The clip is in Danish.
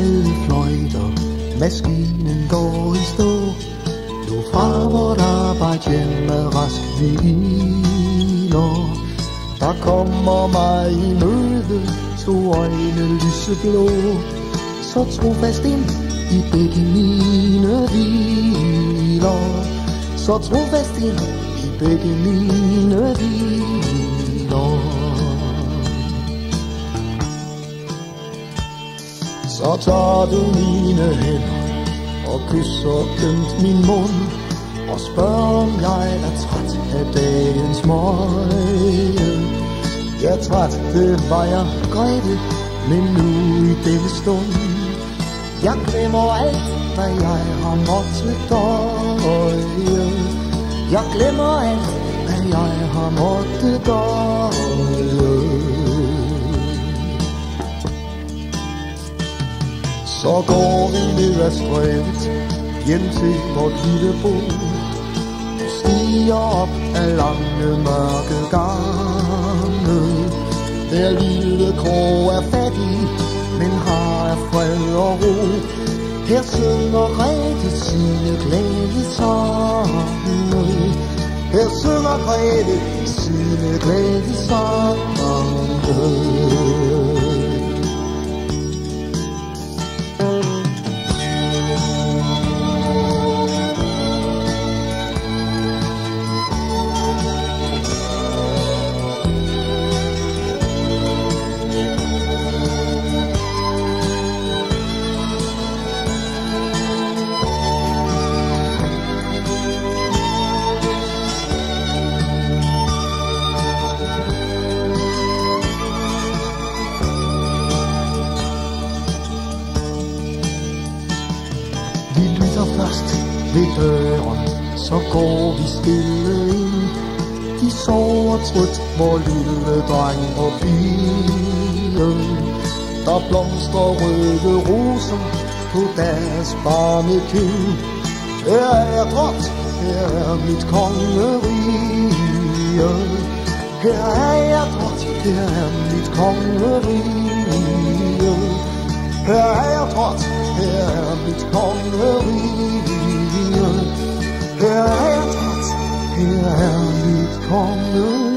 alle fløjter, maskinen går i stå. Nu fra vort arbejde hjemme rask hviler. Der kommer mig i møde, store øjne lyseblå. Så trofast ind i begge mine hviler. Så trofast ind i begge mine hviler. Så tager du mine hænder og kysser ømt min mund og spørger om jeg er træt af dagens møje. Jeg er træt, det var jeg Grete, men nu i denne stund jeg glemmer alt, hvad jeg har måttet døje. Jeg glemmer alt, hvad jeg har måttet døje. Så går vi ned ad strædet hjem til vort lille bo. Du stiger op ad lange mørke gange. Der lille krog er fattig, men har er fred og ro. Her synger Grete sine glædesange. Her synger Grete sine glædesange. Vi lytter først ved døren, så går vi stille ind. De sover trygt, vor lille dreng og pige. Der blomstrer røde roser på deres barnekind. Her er jeg drot, her er mit kongerige. Her er jeg drot, her er mit kongerige. Her er jeg drot, her er mit kongerige. Her er jeg drot, her er mit kongerige.